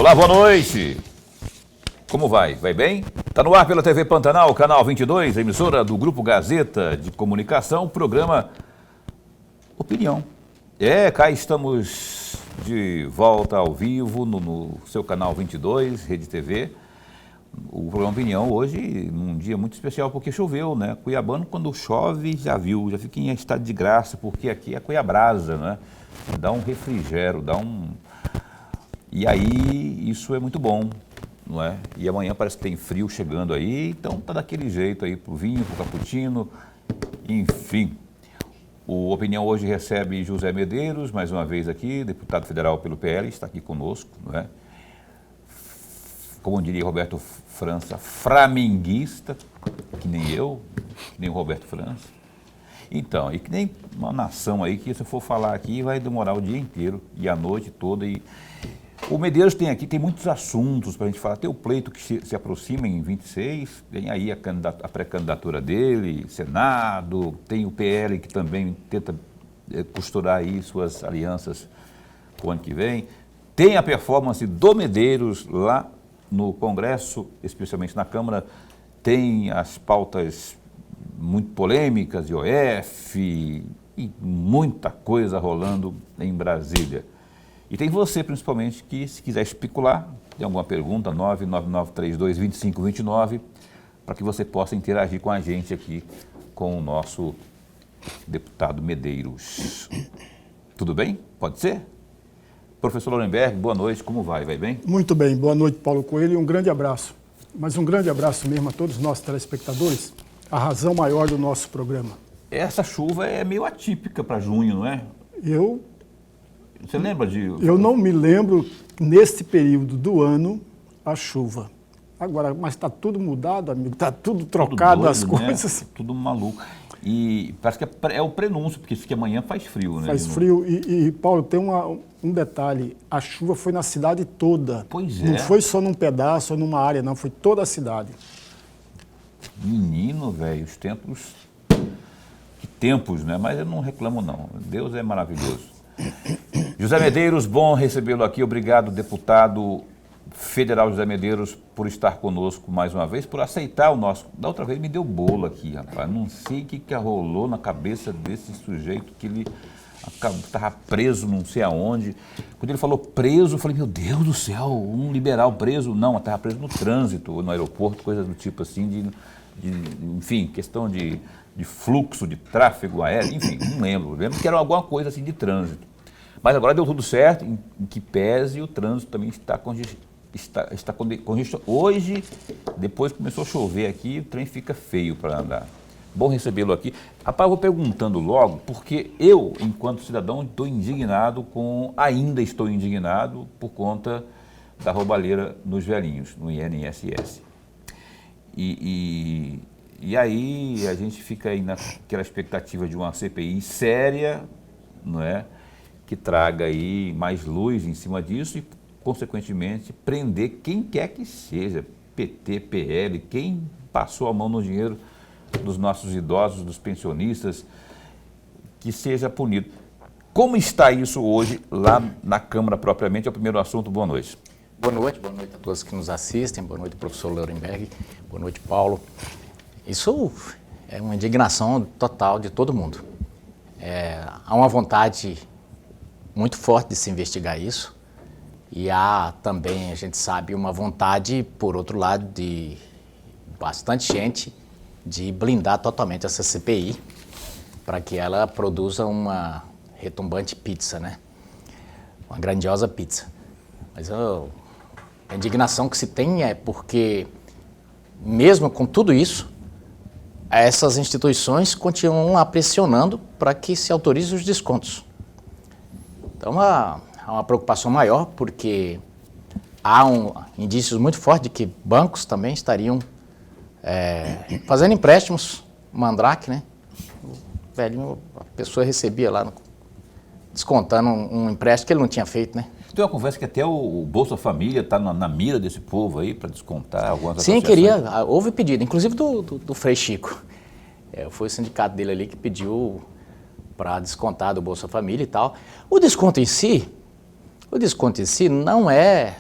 Olá, boa noite. Como vai? Vai bem? Está no ar pela TV Pantanal, canal 22, emissora do Grupo Gazeta de Comunicação, programa Opinião. Cá estamos de volta ao vivo no seu canal 22, Rede TV. O programa Opinião hoje, num dia muito especial, porque choveu, né? Cuiabano, quando chove, já fica em estado de graça, porque aqui é Cuiabrasa, né? Dá um refrigério, E aí, isso é muito bom, não é? E amanhã parece que tem frio chegando aí, então tá daquele jeito aí pro vinho, pro cappuccino, enfim. O Opinião hoje recebe José Medeiros, mais uma vez aqui, deputado federal pelo PL, está aqui conosco, não é? Como diria Roberto França, flamenguista, que nem eu, que nem o Roberto França. Então, e que nem uma nação aí que se eu for falar aqui vai demorar o dia inteiro e a noite toda. E o Medeiros tem muitos assuntos para a gente falar. Tem o pleito que se aproxima em 26, tem aí a pré-candidatura dele, Senado, tem o PL que também tenta costurar aí suas alianças para o ano que vem. Tem a performance do Medeiros lá no Congresso, especialmente na Câmara, tem as pautas muito polêmicas, IOF, e muita coisa rolando em Brasília. E tem você, principalmente, que se quiser especular, tem alguma pergunta, 999322529, para que você possa interagir com a gente aqui, com o nosso deputado Medeiros. Tudo bem? Pode ser? Professor Lorenberg, boa noite, como vai? Vai bem? Muito bem, boa noite, Paulo Coelho, e um grande abraço. Mas um grande abraço mesmo a todos os nossos telespectadores, a razão maior do nosso programa. Essa chuva é meio atípica para junho, não é? Você lembra de... Eu não me lembro, neste período do ano, a chuva. Agora, mas está tudo mudado, amigo, está tudo trocado, tudo doido, as coisas. Né? Tudo maluco. E parece que é o prenúncio, porque isso que amanhã faz frio, né? Faz frio. E Paulo, tem um detalhe, a chuva foi na cidade toda. Pois é. Não foi só num pedaço ou numa área, não, foi toda a cidade. Menino, velho, os tempos... Que tempos, né? Mas eu não reclamo, não. Deus é maravilhoso. José Medeiros, bom recebê-lo aqui. Obrigado, deputado federal José Medeiros, por estar conosco mais uma vez, por aceitar o nosso... Da outra vez me deu bolo aqui, rapaz. Não sei o que rolou na cabeça desse sujeito, que ele estava preso não sei aonde. Quando ele falou preso, eu falei, meu Deus do céu, um liberal preso? Não, estava preso no trânsito, no aeroporto, coisa do tipo assim, enfim, questão de fluxo de tráfego aéreo, enfim, não lembro. Lembro que era alguma coisa assim de trânsito. Mas agora deu tudo certo, em que pese o trânsito também está congestionado. Hoje, depois que começou a chover aqui, o trem fica feio para andar. Bom recebê-lo aqui. Rapaz, eu vou perguntando logo, porque eu, enquanto cidadão, ainda estou indignado por conta da roubalheira nos velhinhos, no INSS. E aí a gente fica aí naquela expectativa de uma CPI séria, não é? Que traga aí mais luz em cima disso e, consequentemente, prender quem quer que seja, PT, PL, quem passou a mão no dinheiro dos nossos idosos, dos pensionistas, que seja punido. Como está isso hoje lá na Câmara propriamente? É o primeiro assunto. Boa noite. Boa noite a todos que nos assistem. Boa noite, professor Lorenberg. Boa noite, Paulo. Isso é uma indignação total de todo mundo. Há uma vontade muito forte de se investigar isso e há também, a gente sabe, uma vontade, por outro lado, de bastante gente de blindar totalmente essa CPI para que ela produza uma retumbante pizza, né? Uma grandiosa pizza. Mas a indignação que se tem é porque, mesmo com tudo isso, essas instituições continuam lá pressionando para que se autorize os descontos. Então, há uma preocupação maior, porque há indícios muito fortes de que bancos também estariam fazendo empréstimos, mandrake, né? O velhinho, a pessoa recebia lá, descontando um empréstimo que ele não tinha feito, né? Tem uma conversa que até o Bolsa Família está na mira desse povo aí para descontar algumas Sim, houve pedido, inclusive do Frei Chico. Foi o sindicato dele ali que pediu para descontar do Bolsa Família e tal. O desconto em si não é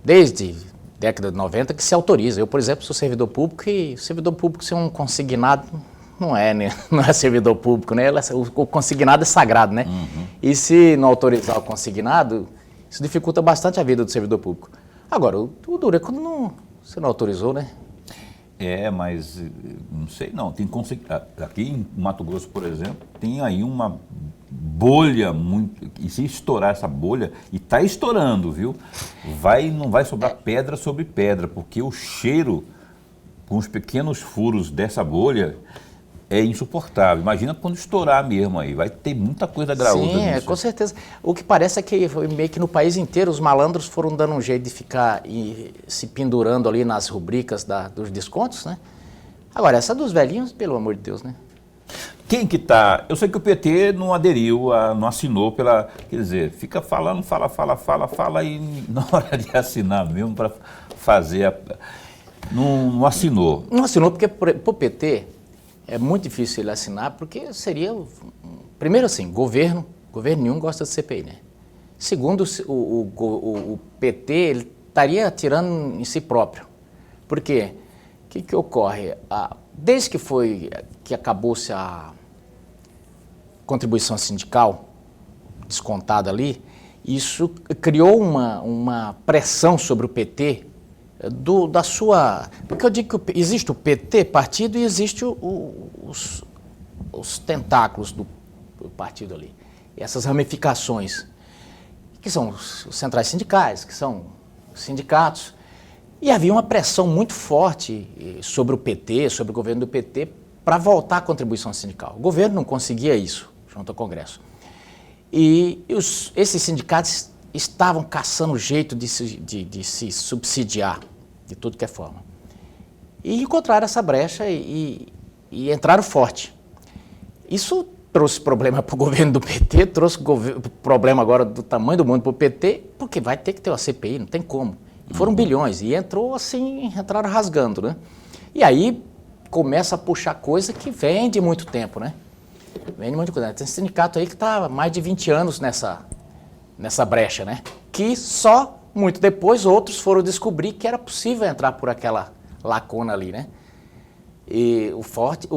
desde década de 90 que se autoriza. Eu, por exemplo, sou servidor público e servidor público ser um consignado não é, né? Não é servidor público, né? O consignado é sagrado, né? Uhum. E se não autorizar o consignado, isso dificulta bastante a vida do servidor público. Agora, o duro é quando você não autorizou, né? Mas não sei não. Tem aqui em Mato Grosso, por exemplo, tem aí uma bolha muito. E se estourar essa bolha, e está estourando, viu? Não vai sobrar pedra sobre pedra, porque o cheiro com os pequenos furos dessa bolha é insuportável. Imagina quando estourar mesmo aí, vai ter muita coisa graúda nisso. Sim, com certeza. O que parece é que meio que no país inteiro os malandros foram dando um jeito de ficar se pendurando ali nas rubricas dos descontos, né? Agora, essa dos velhinhos, pelo amor de Deus, né? Quem que tá? Eu sei que o PT não aderiu, não assinou pela... Quer dizer, fica falando, fala e na hora de assinar mesmo para fazer... Não assinou. Não assinou porque para o PT... É muito difícil ele assinar, porque seria... Primeiro assim, governo nenhum gosta de CPI, né? Segundo, o PT ele estaria atirando em si próprio. Por quê? O que ocorre? Desde que acabou-se a contribuição sindical descontada ali, isso criou uma pressão sobre o PT da sua... Porque eu digo que existe o PT, partido, e existe os tentáculos do partido ali. E essas ramificações, que são os centrais sindicais, que são os sindicatos. E havia uma pressão muito forte sobre o PT, sobre o governo do PT, para voltar à contribuição sindical. O governo não conseguia isso junto ao Congresso. E esses sindicatos estavam caçando jeito de se subsidiar de tudo que é forma. E encontraram essa brecha e entraram forte. Isso trouxe problema para o governo do PT, trouxe problema agora do tamanho do mundo para o PT, porque vai ter que ter uma CPI, não tem como. E foram bilhões, e entraram rasgando, né? E aí começa a puxar coisa que vem de muito tempo, né? Vem de muito tempo. Tem sindicato aí que está há mais de 20 anos nessa brecha, né? Que só muito depois outros foram descobrir que era possível entrar por aquela lacuna ali, né? E o fato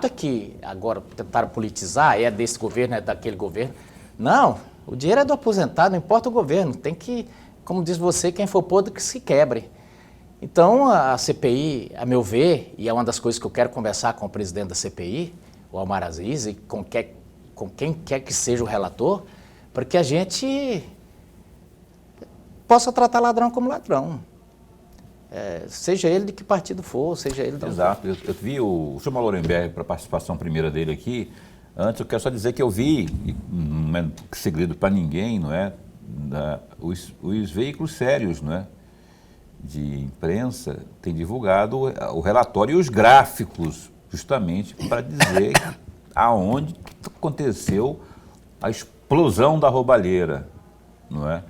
é que agora tentaram politizar, é desse governo, é daquele governo. Não, o dinheiro é do aposentado, não importa o governo, tem que, como diz você, quem for podre que se quebre. Então a CPI, a meu ver, e é uma das coisas que eu quero conversar com o presidente da CPI, o Omar Aziz, e com quem quer que seja o relator, para que a gente possa tratar ladrão como ladrão. Seja ele de que partido for, seja ele... Exato. Eu vi o senhor Lourenberg para a participação primeira dele aqui. Antes, eu quero só dizer que eu vi, e não é segredo para ninguém, não é? Os veículos sérios, não é? De imprensa têm divulgado o relatório e os gráficos, justamente para dizer aonde aconteceu a explosão da roubalheira, não é?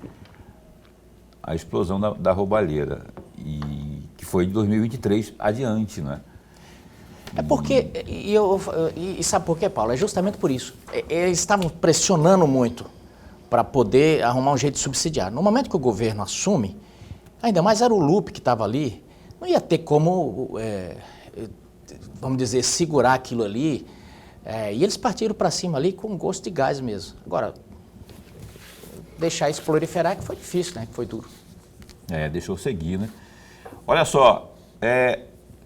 A explosão da roubalheira, e que foi de 2023 adiante, não é? É porque, e sabe por quê, Paulo? É justamente por isso. Eles estavam pressionando muito para poder arrumar um jeito de subsidiar. No momento que o governo assume, ainda mais era o Lupe que estava ali, não ia ter como, vamos dizer, segurar aquilo ali, e eles partiram para cima ali com gosto de gás mesmo. Agora, deixar isso proliferar que foi difícil, né? Que foi duro. Deixou seguir, né? Olha só,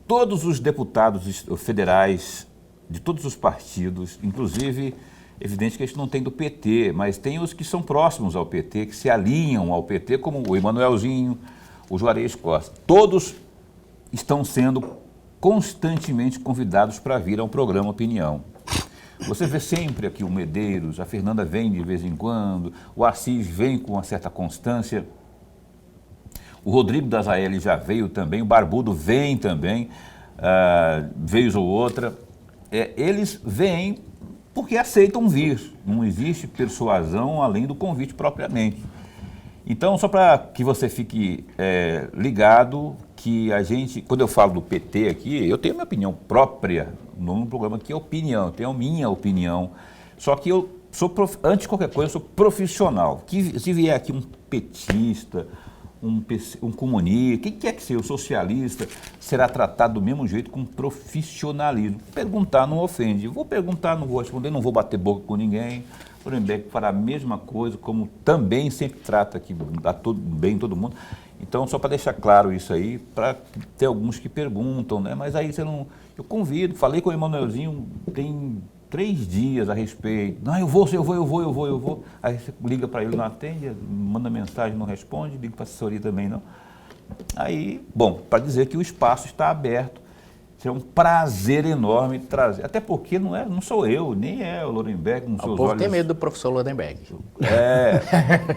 todos os deputados federais de todos os partidos, inclusive, evidente que a gente não tem do PT, mas tem os que são próximos ao PT, que se alinham ao PT, como o Emanuelzinho, o Juarez Costa. Todos estão sendo constantemente convidados para vir ao programa Opinião. Você vê sempre aqui o Medeiros, a Fernanda vem de vez em quando, o Assis vem com uma certa constância, o Rodrigo da Zaeli já veio também, o Barbudo vem também, vez ou outra. Eles vêm porque aceitam vir, não existe persuasão além do convite propriamente. Então, só para que você fique ligado, que a gente, quando eu falo do PT aqui, eu tenho a minha opinião própria, no programa que é opinião, eu tenho a minha opinião, só que eu antes de qualquer coisa, eu sou profissional. Se vier aqui um petista, um comunista, quem quer que seja, um socialista, será tratado do mesmo jeito, com profissionalismo. Perguntar não ofende. Vou perguntar, não vou responder, não vou bater boca com ninguém. O Lorenberg fará a mesma coisa, como também sempre trata aqui, dá bem todo mundo. Então, só para deixar claro isso aí, para ter alguns que perguntam, né? Mas aí você não... Eu convido, falei com o Emanuelzinho, tem 3 dias a respeito. Não, eu vou. Aí você liga para ele, não atende, manda mensagem, não responde, liga para a assessoria também, não. Aí, bom, para dizer que o espaço está aberto, será um prazer enorme trazer. Até porque não sou eu, nem é o Lorenberg, com seus olhos... O povo tem medo do professor Lorenberg.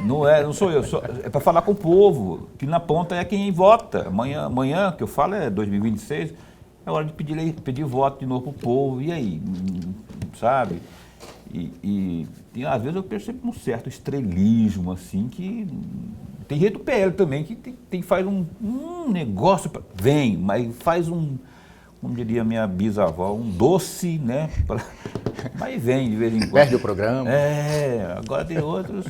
Não sou eu. É para falar com o povo, que na ponta é quem vota. Amanhã, que eu falo, é 2026, é hora de pedir voto de novo para o povo. E aí? Sabe? E às vezes eu percebo um certo estrelismo, assim, que... Tem gente do PL também que faz um negócio... mas faz como diria minha bisavó, um doce, né? Mas vem de vez em quando. Perde o programa. Agora tem outros.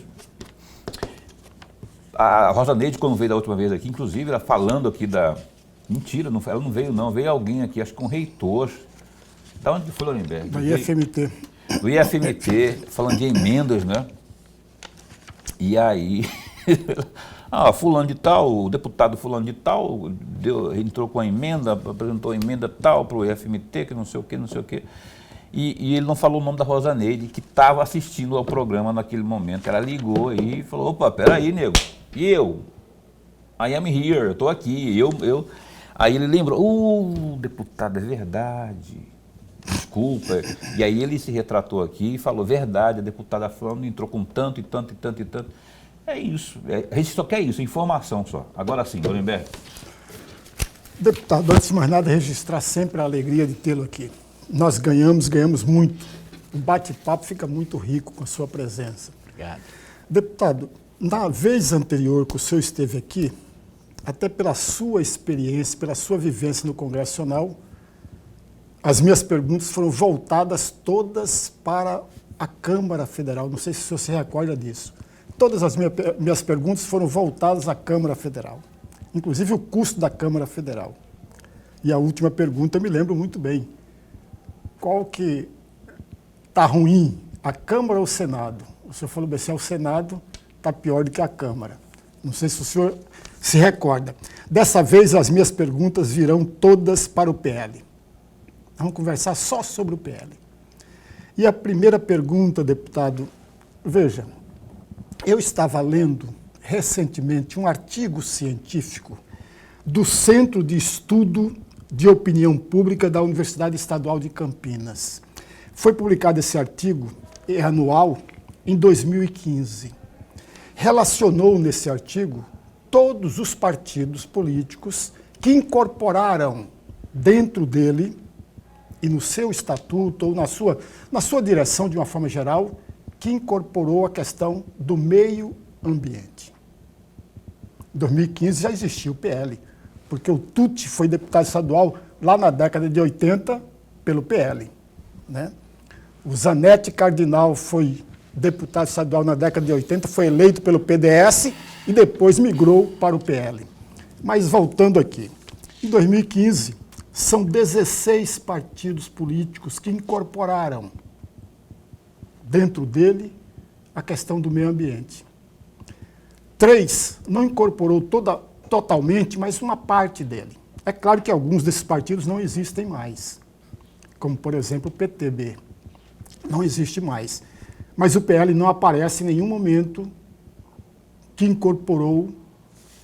A Rosa Neide, quando veio da última vez aqui, inclusive, ela falando aqui da... Mentira, ela não veio não, veio alguém aqui, acho que um reitor. Da onde foi, Lorenberg? Do IFMT. Do IFMT, falando de emendas, né? E aí... fulano de tal, o deputado fulano de tal, entrou com a emenda, apresentou a emenda tal para o IFMT, que não sei o quê. E ele não falou o nome da Rosa Neide, que estava assistindo ao programa naquele momento. Ela ligou aí e falou, opa, peraí, nego, e eu? I am here, eu estou aqui, Aí ele lembrou, deputado, é verdade, desculpa. E aí ele se retratou aqui e falou, verdade, a deputada fulano entrou com tanto e tanto e tanto e tanto. É isso, a gente só quer isso, informação só. Agora sim, Lorenberg. Deputado, antes de mais nada, registrar sempre a alegria de tê-lo aqui. Nós ganhamos muito. O bate-papo fica muito rico com a sua presença. Obrigado. Deputado, na vez anterior que o senhor esteve aqui, até pela sua experiência, pela sua vivência no Congresso Nacional, as minhas perguntas foram voltadas todas para a Câmara Federal. Não sei se o senhor se recorda disso. Todas as minhas perguntas foram voltadas à Câmara Federal, inclusive o custo da Câmara Federal. E a última pergunta eu me lembro muito bem. Qual que está ruim, a Câmara ou o Senado? O senhor falou bem, se é o Senado, está pior do que a Câmara. Não sei se o senhor se recorda. Dessa vez as minhas perguntas virão todas para o PL. Vamos conversar só sobre o PL. E a primeira pergunta, deputado, veja... Eu estava lendo recentemente um artigo científico do Centro de Estudo de Opinião Pública da Universidade Estadual de Campinas. Foi publicado esse artigo anual em 2015. Relacionou nesse artigo todos os partidos políticos que incorporaram dentro dele e no seu estatuto ou na sua direção de uma forma geral, que incorporou a questão do meio ambiente. Em 2015 já existia o PL, porque o Tucci foi deputado estadual lá na década de 80 pelo PL. Né? O Zanetti Cardinal foi deputado estadual na década de 80, foi eleito pelo PDS e depois migrou para o PL. Mas voltando aqui, em 2015, são 16 partidos políticos que incorporaram dentro dele a questão do meio ambiente. 3 não incorporou totalmente, mas uma parte dele. É claro que alguns desses partidos não existem mais, como, por exemplo, o PTB. Não existe mais. Mas o PL não aparece em nenhum momento que incorporou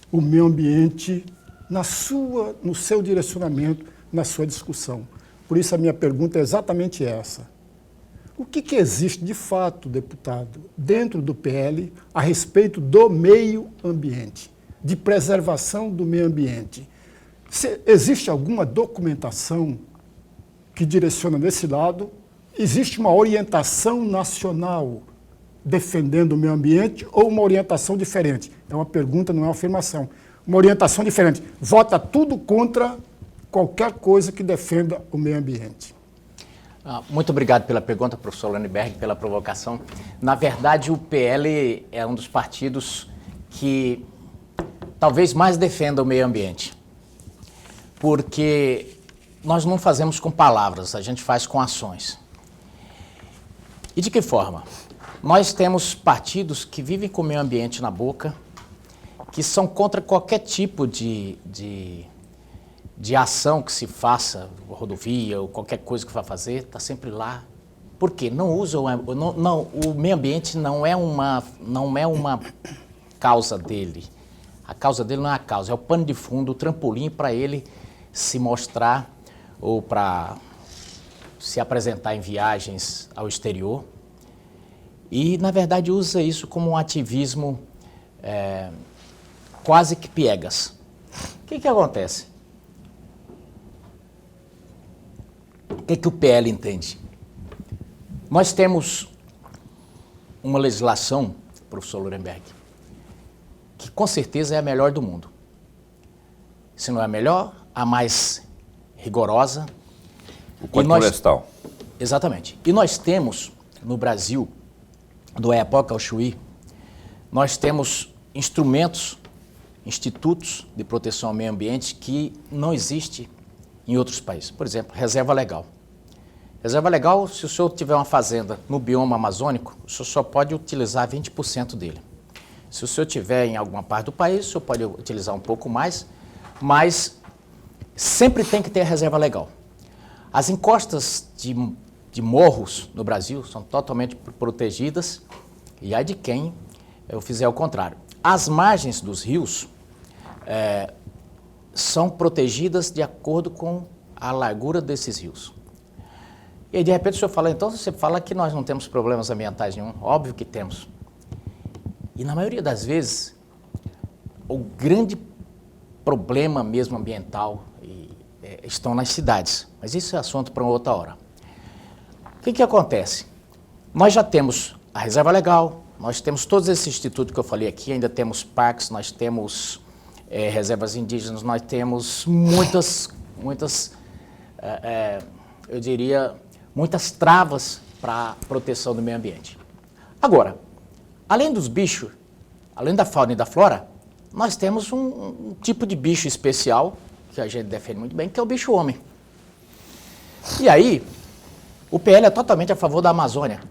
o meio ambiente no seu direcionamento, na sua discussão. Por isso a minha pergunta é exatamente essa. O que existe de fato, deputado, dentro do PL a respeito do meio ambiente, de preservação do meio ambiente? Existe alguma documentação que direciona desse lado? Existe uma orientação nacional defendendo o meio ambiente ou uma orientação diferente? É uma pergunta, não é uma afirmação. Uma orientação diferente. Vota tudo contra qualquer coisa que defenda o meio ambiente. Muito obrigado pela pergunta, professor Lorenberg, pela provocação. Na verdade, o PL é um dos partidos que talvez mais defenda o meio ambiente, porque nós não fazemos com palavras, a gente faz com ações. E de que forma? Nós temos partidos que vivem com o meio ambiente na boca, que são contra qualquer tipo de ação que se faça, rodovia ou qualquer coisa que vá fazer, está sempre lá. Por quê? Não usa o meio ambiente não é uma causa dele. A causa dele não é a causa, é o pano de fundo, o trampolim para ele se mostrar ou para se apresentar em viagens ao exterior. E, na verdade, usa isso como um ativismo quase que piegas. O que acontece? O que o PL entende? Nós temos uma legislação, professor Lorenberg, que com certeza é a melhor do mundo. Se não é a melhor, a mais rigorosa. O Código Florestal. Exatamente. E nós temos, no Brasil, do Oiapoque ao Chuí, nós temos instrumentos, institutos de proteção ao meio ambiente que não existe em outros países. Por exemplo, reserva legal. Reserva legal, se o senhor tiver uma fazenda no bioma amazônico, o senhor só pode utilizar 20% dele. Se o senhor tiver em alguma parte do país, o senhor pode utilizar um pouco mais, mas sempre tem que ter a reserva legal. As encostas de morros no Brasil são totalmente protegidas, e há de quem eu fizer o contrário. As margens dos rios são protegidas de acordo com a largura desses rios. E de repente o senhor fala, então você fala que nós não temos problemas ambientais nenhum. Óbvio que temos. E na maioria das vezes, o grande problema mesmo ambiental estão nas cidades. Mas isso é assunto para uma outra hora. O que acontece? Nós já temos a reserva legal, nós temos todos esses institutos que eu falei aqui, ainda temos parques, nós temos reservas indígenas, nós temos muitas, eu diria, muitas travas para a proteção do meio ambiente. Agora, além dos bichos, além da fauna e da flora, nós temos um tipo de bicho especial, que a gente defende muito bem, que é o bicho-homem. E aí, o PL é totalmente a favor da Amazônia,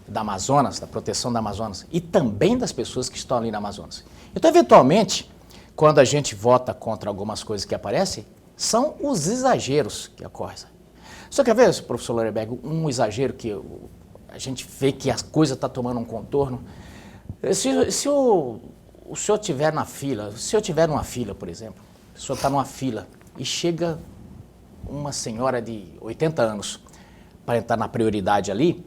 da Amazonas, da proteção da Amazonas, e também das pessoas que estão ali na Amazonas. Então, eventualmente, quando a gente vota contra algumas coisas que aparecem, são os exageros que ocorrem. Você quer ver, professor Lorenberg, um exagero que a gente vê que a coisa está tomando um contorno? Se o senhor estiver na fila, se eu estiver numa fila, por exemplo, o senhor está numa fila e chega uma senhora de 80 anos para entrar na prioridade ali,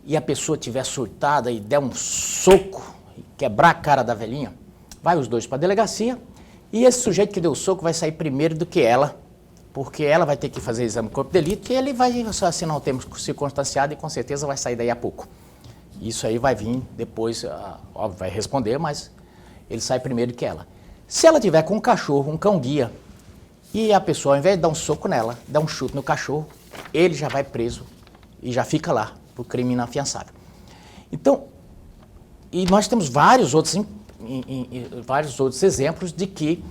e a pessoa estiver surtada e der um soco e quebrar a cara da velhinha, vai os dois para a delegacia e esse sujeito que deu o soco vai sair primeiro do que ela, porque ela vai ter que fazer exame de corpo de delito e ele vai assinar um termo circunstanciado e com certeza vai sair daí a pouco. Isso aí vai vir depois, óbvio, vai responder, mas ele sai primeiro do que ela. Se ela tiver com um cachorro, um cão-guia, e a pessoa, ao invés de dar um soco nela, dá um chute no cachorro, ele já vai preso e já fica lá, por crime inafiançável. Então, e nós temos vários outros exemplos de que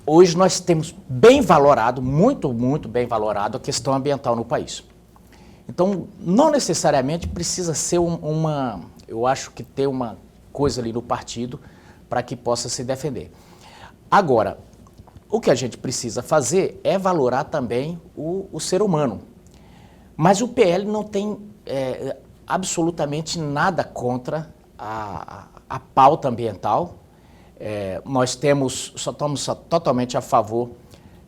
hoje nós temos bem valorado, muito bem valorado a questão ambiental no país. Então, não necessariamente precisa ser eu acho que ter uma coisa ali no partido para que possa se defender. Agora, o que a gente precisa fazer é valorar também o ser humano. Mas o PL não tem absolutamente nada contra a pauta ambiental. Nós estamos totalmente a favor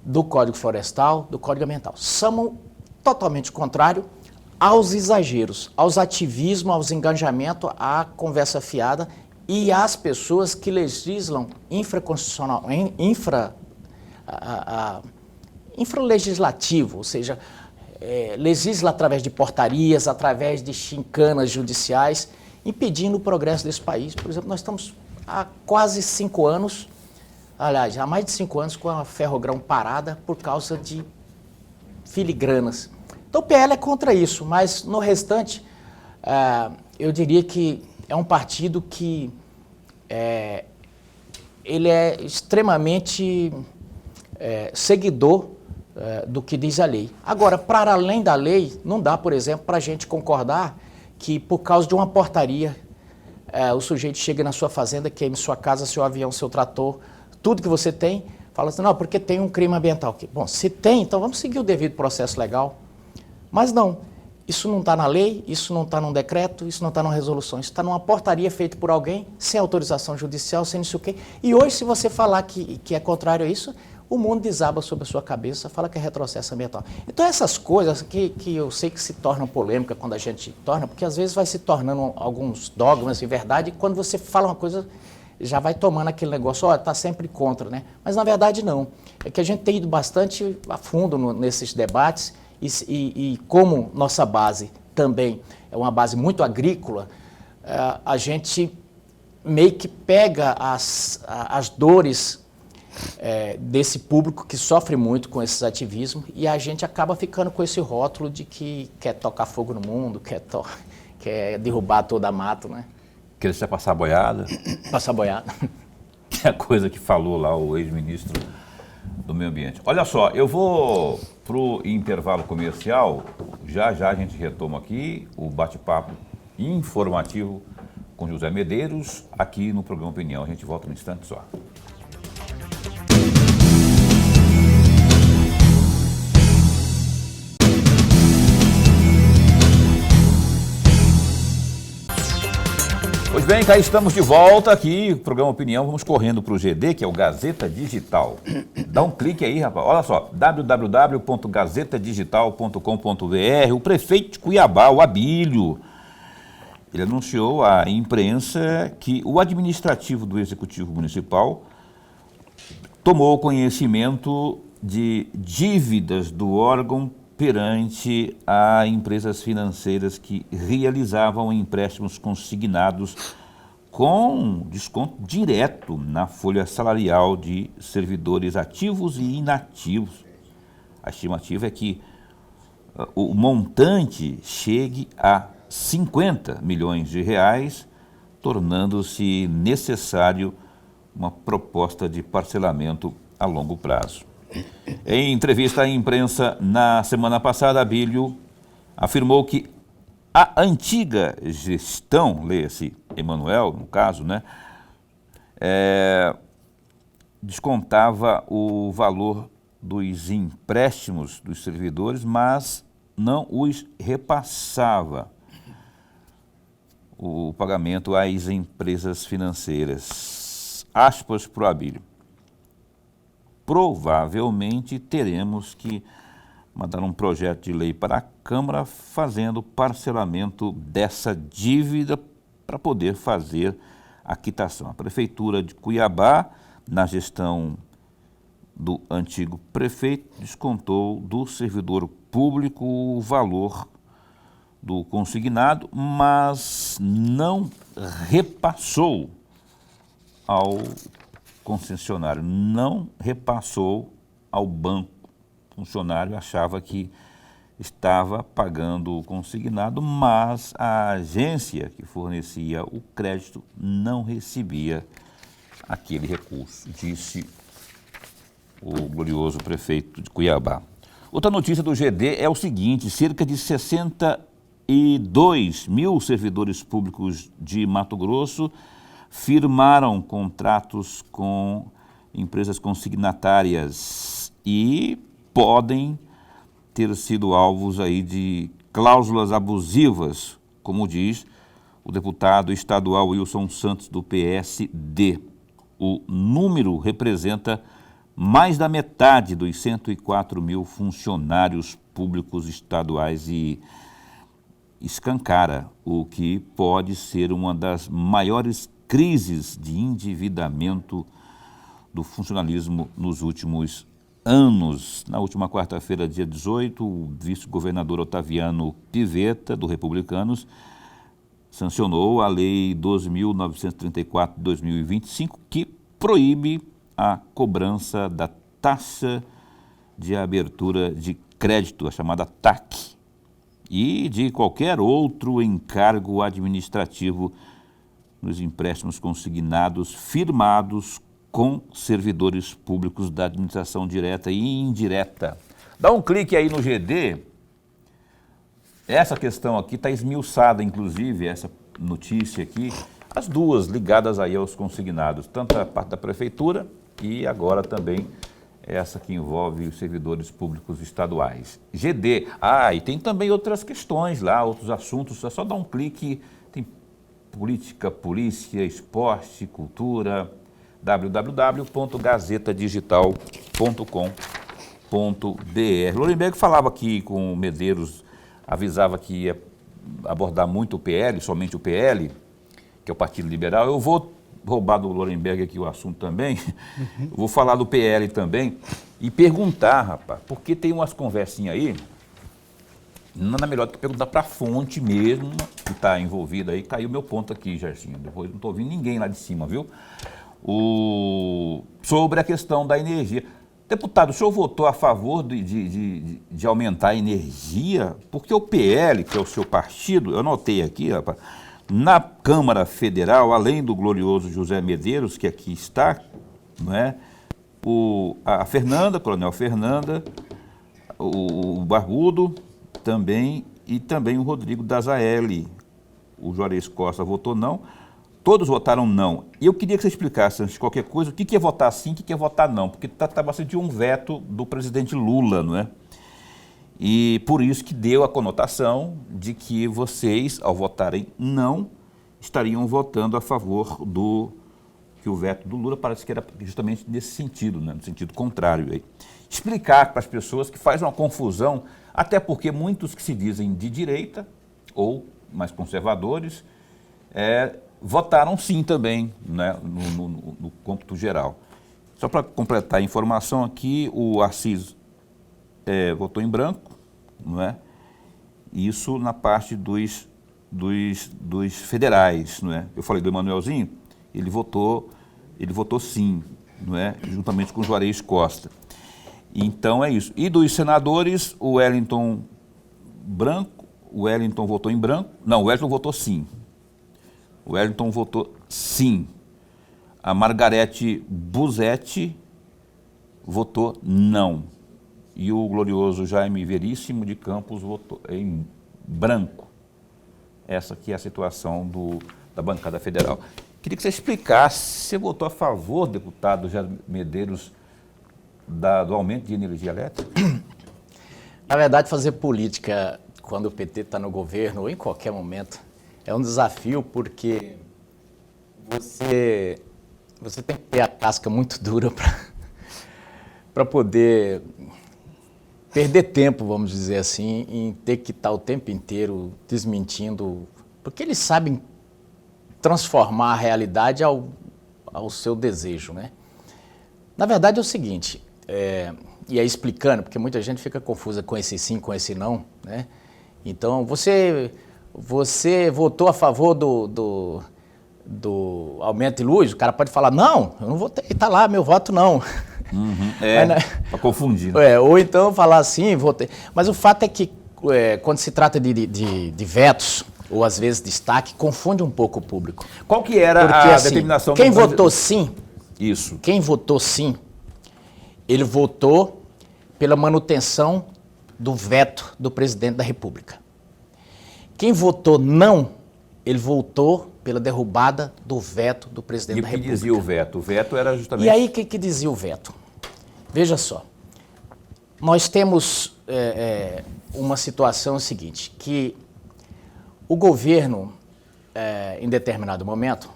do Código Florestal, do Código Ambiental. Somos totalmente contrários aos exageros, aos ativismos, aos engajamentos, à conversa fiada e às pessoas que legislam infralegislativo, ou seja, legisla através de portarias, através de chincanas judiciais, impedindo o progresso desse país. Por exemplo, nós estamos há quase 5 anos, aliás, há mais de 5 anos com a Ferrogrão parada por causa de filigranas. Então o PL é contra isso, mas no restante, eu diria que é um partido que ele é extremamente seguidor do que diz a lei. Agora, para além da lei, não dá, por exemplo, para a gente concordar que por causa de uma portaria, o sujeito chega na sua fazenda, queime sua casa, seu avião, seu trator, tudo que você tem, fala assim, não, porque tem um crime ambiental. Bom, se tem, então vamos seguir o devido processo legal. Mas não, isso não está na lei, isso não está num decreto, isso não está numa resolução, isso está numa portaria feita por alguém, sem autorização judicial, sem não sei o quê. E hoje, se você falar que é contrário a isso, o mundo desaba sobre a sua cabeça, fala que é retrocesso ambiental. Então essas coisas que eu sei que se tornam polêmica quando a gente torna, porque às vezes vai se tornando alguns dogmas de verdade, e quando você fala uma coisa, já vai tomando aquele negócio, está sempre contra, né? Mas na verdade não. É que a gente tem ido bastante a fundo nesses debates, e como nossa base também é uma base muito agrícola, a gente meio que pega as dores desse público que sofre muito com esses ativismos, e a gente acaba ficando com esse rótulo de que quer tocar fogo no mundo, quer derrubar toda a mata, né? Querer se passar boiada. Passar boiada. Que é a coisa que falou lá o ex-ministro do Meio Ambiente. Olha só, eu vou pro intervalo comercial, já a gente retoma aqui o bate-papo informativo com José Medeiros, aqui no programa Opinião. A gente volta no instante só. Pois bem, cá estamos de volta aqui, programa Opinião, vamos correndo para o GD, que é o Gazeta Digital. Dá um clique aí, rapaz. Olha só, www.gazetadigital.com.br. O prefeito de Cuiabá, o Abílio, ele anunciou à imprensa que o administrativo do Executivo Municipal tomou conhecimento de dívidas do órgão perante a empresas financeiras que realizavam empréstimos consignados com desconto direto na folha salarial de servidores ativos e inativos. A estimativa é que o montante chegue a 50 milhões de reais, tornando-se necessário uma proposta de parcelamento a longo prazo. Em entrevista à imprensa na semana passada, Abílio afirmou que a antiga gestão, leia-se Emanuel, no caso, né, descontava o valor dos empréstimos dos servidores, mas não os repassava o pagamento às empresas financeiras. Aspas para o Abílio. Provavelmente teremos que mandar um projeto de lei para a Câmara fazendo parcelamento dessa dívida para poder fazer a quitação. A Prefeitura de Cuiabá, na gestão do antigo prefeito, descontou do servidor público o valor do consignado, mas não repassou ao concessionário, não repassou ao banco. O funcionário achava que estava pagando o consignado, mas a agência que fornecia o crédito não recebia aquele recurso, disse o glorioso prefeito de Cuiabá. Outra notícia do GD é o seguinte: cerca de 62 mil servidores públicos de Mato Grosso firmaram contratos com empresas consignatárias e podem ter sido alvos aí de cláusulas abusivas, como diz o deputado estadual Wilson Santos, do PSD. O número representa mais da metade dos 104 mil funcionários públicos estaduais e escancara o que pode ser uma das maiores crises de endividamento do funcionalismo nos últimos anos. Na última quarta-feira, dia 18, o vice-governador Otaviano Pivetta, do Republicanos, sancionou a Lei 12.934 de 2025, que proíbe a cobrança da taxa de abertura de crédito, a chamada TAC, e de qualquer outro encargo administrativo nos empréstimos consignados firmados com servidores públicos da administração direta e indireta. Dá um clique aí no GD. Essa questão aqui está esmiuçada, inclusive, essa notícia aqui, as duas ligadas aí aos consignados, tanto a parte da prefeitura e agora também essa que envolve os servidores públicos estaduais. GD. E tem também outras questões lá, outros assuntos, é só dar um clique, tem política, polícia, esporte, cultura, www.gazetadigital.com.br. Lourenberg falava aqui com o Medeiros, avisava que ia abordar muito o PL, somente o PL, que é o Partido Liberal. Eu vou roubar do Lourenberg aqui o assunto também, vou falar do PL também e perguntar, rapaz, porque tem umas conversinhas aí, nada melhor do que perguntar para a fonte mesmo, que está envolvida aí. Caiu meu ponto aqui, Gersinho, depois não estou ouvindo ninguém lá de cima, viu? Sobre a questão da energia. Deputado, o senhor votou a favor de aumentar a energia? Porque o PL, que é o seu partido, eu anotei aqui, rapaz, na Câmara Federal, além do glorioso José Medeiros, que aqui está, não é? A Fernanda, Coronel Fernanda, o Barbudo também, e também o Rodrigo Dazaeli. O Juarez Costa votou não. Todos votaram não. E eu queria que você explicasse, antes de qualquer coisa, o que é votar sim e o que é votar não, porque trata-se de um veto do presidente Lula, não é? E por isso que deu a conotação de que vocês, ao votarem não, estariam votando a favor que o veto do Lula parece que era justamente nesse sentido, né? No sentido contrário. Aí. Explicar para as pessoas que faz uma confusão, até porque muitos que se dizem de direita ou mais conservadores votaram sim também, né? no cômputo geral. Só para completar a informação aqui, o Assis votou em branco, não é? Isso na parte dos federais, não é? Eu falei do Emanuelzinho, ele votou sim, não é? Juntamente com o Juarez Costa. Então é isso. E dos senadores, o Wellington votou em branco. Não, o Wellington votou sim. O Wellington votou sim. A Margarete Busetti votou não. E o glorioso Jaime Veríssimo de Campos votou em branco. Essa aqui é a situação da bancada federal. Queria que você explicasse, você votou a favor, deputado Jaime Medeiros, do aumento de energia elétrica? Na verdade, fazer política quando o PT está no governo ou em qualquer momento é um desafio, porque você tem que ter a casca muito dura para poder perder tempo, vamos dizer assim, em ter que estar o tempo inteiro desmentindo, porque eles sabem transformar a realidade ao seu desejo, né? Na verdade é o seguinte, e aí explicando, porque muita gente fica confusa com esse sim, com esse não, né? Então, você votou a favor do aumento de luz? O cara pode falar, não, eu não votei, está lá, meu voto não. Para confundir. Né? Ou então falar assim, votei. Mas o fato é que quando se trata de vetos, ou às vezes destaque, confunde um pouco o público. Qual que era porque, a assim, determinação? Quem votou sim, isso. Quem votou sim, ele votou pela manutenção do veto do presidente da República. Quem votou não, ele votou pela derrubada do veto do presidente da República. E o que dizia o veto? O veto era justamente... E aí, o que dizia o veto? Veja só, nós temos uma situação seguinte, que o governo, em determinado momento,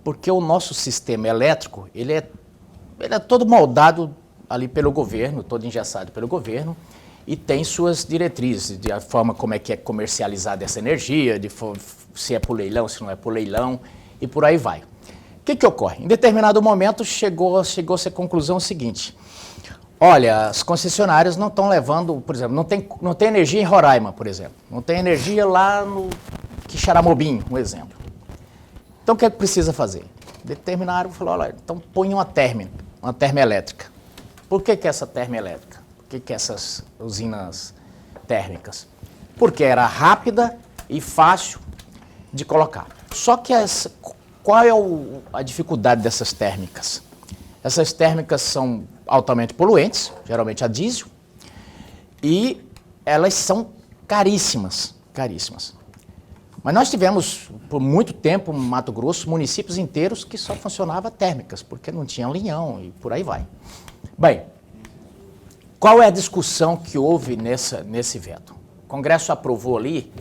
porque o nosso sistema elétrico, ele é todo moldado ali pelo governo, todo engessado pelo governo, e tem suas diretrizes, de a forma como é que é comercializada essa energia, se é por leilão, se não é por leilão, e por aí vai. O que ocorre? Em determinado momento chegou-se à conclusão seguinte: olha, as concessionárias não estão levando, por exemplo, não tem energia em Roraima, por exemplo, não tem energia lá no Quixaramobim, um exemplo. Então o que é que precisa fazer? Determinaram, falou, olha, então põe uma termoelétrica. Por que essa termoelétrica? Por que essas usinas térmicas, porque era rápida e fácil de colocar. Só que qual é a dificuldade dessas térmicas? Essas térmicas são altamente poluentes, geralmente a diesel, e elas são caríssimas, caríssimas. Mas nós tivemos, por muito tempo, no Mato Grosso, municípios inteiros que só funcionavam térmicas, porque não tinha linhão e por aí vai. Bem, qual é a discussão que houve nesse veto? O Congresso aprovou ali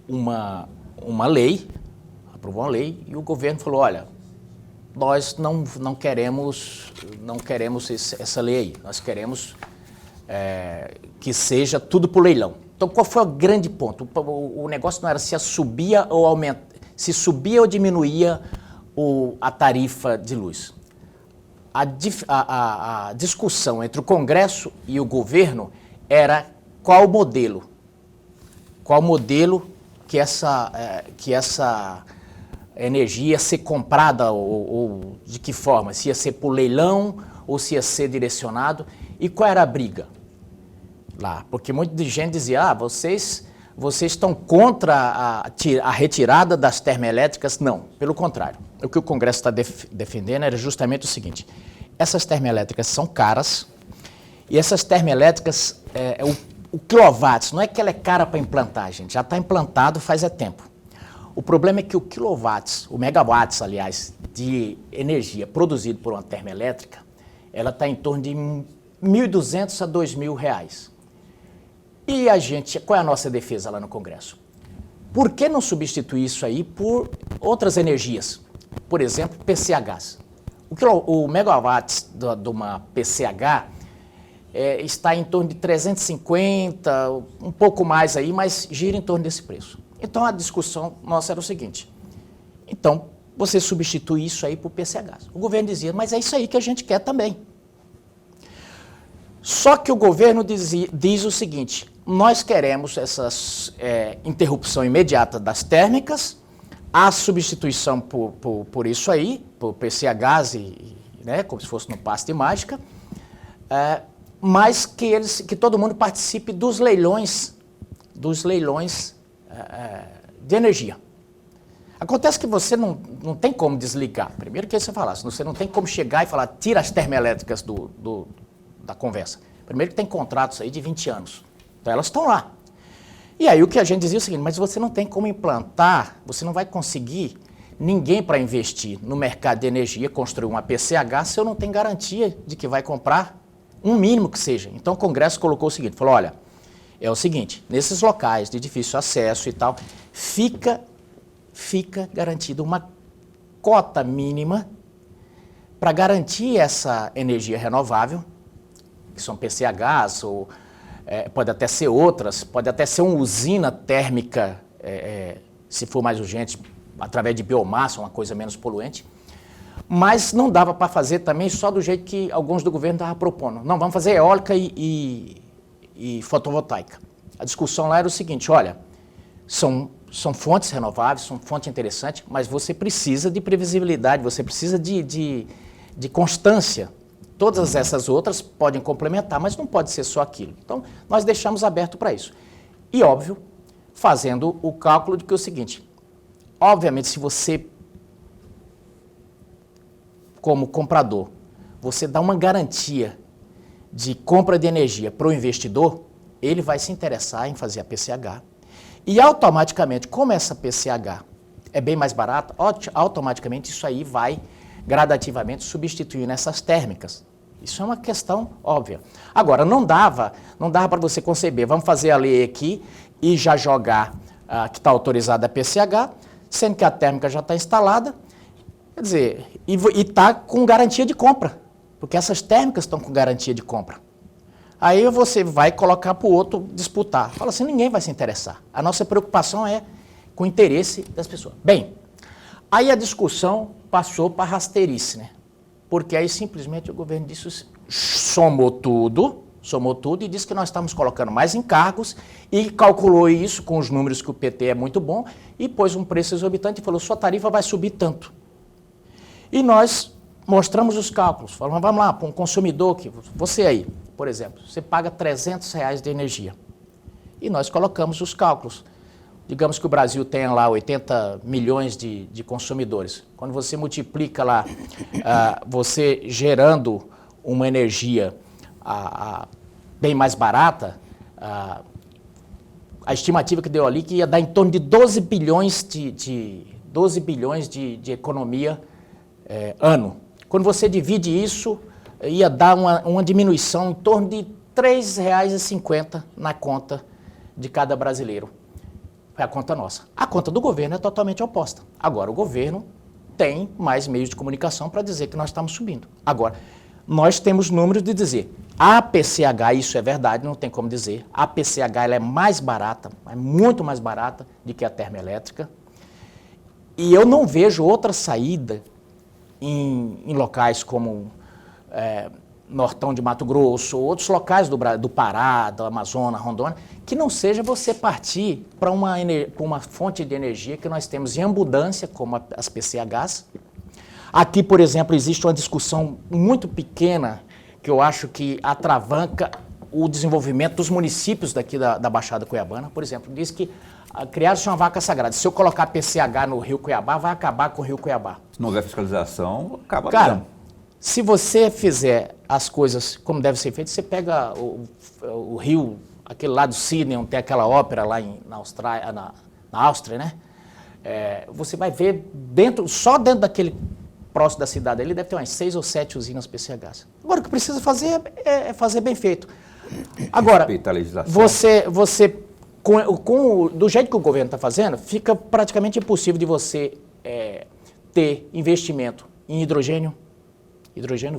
uma lei, aprovou uma lei, e o governo falou, olha, nós não queremos essa lei aí, nós queremos que seja tudo por leilão. Então, qual foi o grande ponto? O negócio não era se subia ou aumenta, se subia ou diminuía a tarifa de luz. A discussão entre o Congresso e o governo era qual modelo que essa energia ia ser comprada ou de que forma, se ia ser por leilão ou se ia ser direcionado, e qual era a briga lá? Porque muita gente dizia, vocês estão contra a retirada das termoelétricas. Não, pelo contrário. O que o Congresso está defendendo era justamente o seguinte, essas termoelétricas são caras, e essas termoelétricas, o quilowatts, não é que ela é cara para implantar, gente, já está implantado faz tempo. O problema é que o quilowatts, o megawatts, aliás, de energia produzido por uma termoelétrica, ela está em torno de R$ 1.200 a R$ 2.000. E qual é a nossa defesa lá no Congresso? Por que não substituir isso aí por outras energias? Por exemplo, PCHs. O megawatts de uma PCH está em torno de 350, um pouco mais aí, mas gira em torno desse preço. Então a discussão nossa era o seguinte, então você substitui isso aí por PCHs. O governo dizia, mas é isso aí que a gente quer também. Só que o governo diz o seguinte, nós queremos essa interrupção imediata das térmicas, a substituição por isso aí, por PCHs, como se fosse no passe de mágica, mas que todo mundo participe dos leilões de energia. Acontece que você não tem como desligar. Primeiro que você falasse, você não tem como chegar e falar, tira as termoelétricas da conversa. Primeiro que tem contratos aí de 20 anos. Então elas estão lá. E aí o que a gente dizia é o seguinte, mas você não tem como implantar, você não vai conseguir ninguém para investir no mercado de energia, construir uma PCH, se eu não tenho garantia de que vai comprar um mínimo que seja. Então o Congresso colocou o seguinte, falou, olha, é o seguinte, nesses locais de difícil acesso e tal, fica garantida uma cota mínima para garantir essa energia renovável, que são PCHs, ou pode até ser outras, pode até ser uma usina térmica, se for mais urgente, através de biomassa, uma coisa menos poluente, mas não dava para fazer também só do jeito que alguns do governo estavam propondo. Não, vamos fazer eólica e fotovoltaica. A discussão lá era o seguinte, olha, são fontes renováveis, são fontes interessantes, mas você precisa de previsibilidade, você precisa de constância. Todas essas outras podem complementar, mas não pode ser só aquilo. Então, nós deixamos aberto para isso. E, óbvio, fazendo o cálculo de que é o seguinte, obviamente, se você, como comprador, você dá uma garantia de compra de energia para o investidor, ele vai se interessar em fazer a PCH. E automaticamente, como essa PCH é bem mais barata, automaticamente isso aí vai gradativamente substituindo essas térmicas. Isso é uma questão óbvia. Agora, não dava para você conceber, vamos fazer a lei aqui e já jogar que está autorizada a PCH, sendo que a térmica já está instalada, quer dizer, e está com garantia de compra, porque essas térmicas estão com garantia de compra. Aí você vai colocar para o outro disputar. Fala assim, ninguém vai se interessar. A nossa preocupação é com o interesse das pessoas. Bem, aí a discussão passou para rasteirice, né? Porque aí simplesmente o governo disse, somou tudo e disse que nós estamos colocando mais encargos e calculou isso com os números que o PT é muito bom e pôs um preço exorbitante e falou, sua tarifa vai subir tanto. E nós mostramos os cálculos, falamos, vamos lá, para um consumidor, você aí, por exemplo, você paga R$300 de energia. E nós colocamos os cálculos. Digamos que o Brasil tenha lá 80 milhões de consumidores. Quando você multiplica lá, você gerando uma energia bem mais barata, a estimativa que deu ali que ia dar em torno de 12 bilhões de economia ano. Quando você divide isso, ia dar uma diminuição em torno de R$3,50 na conta de cada brasileiro. É a conta nossa. A conta do governo é totalmente oposta. Agora, o governo tem mais meios de comunicação para dizer que nós estamos subindo. Agora, nós temos números de dizer, a PCH, isso é verdade, não tem como dizer, a PCH ela é mais barata, é muito mais barata do que a termoelétrica, e eu não vejo outra saída em locais como Nortão de Mato Grosso, outros locais do Pará, do Amazonas, Rondônia, que não seja você partir para uma fonte de energia que nós temos em abundância, como as PCHs. Aqui, por exemplo, existe uma discussão muito pequena que eu acho que atravanca o desenvolvimento dos municípios daqui da Baixada Cuiabana. Por exemplo, diz que criaram-se uma vaca sagrada. Se eu colocar PCH no Rio Cuiabá, vai acabar com o Rio Cuiabá. Se não houver fiscalização, acaba Cara, mesmo. se você fizer as coisas como deve ser feito, você pega o rio, aquele lá do Sydney, onde tem aquela ópera lá na Áustria, né? Você vai ver só dentro daquele próximo da cidade ali, deve ter umas 6 ou 7 usinas PCHs. Agora, o que precisa fazer é fazer bem feito. Agora, Respeitar a legislação. você do jeito que o governo está fazendo, fica praticamente impossível de você ter investimento em hidrogênio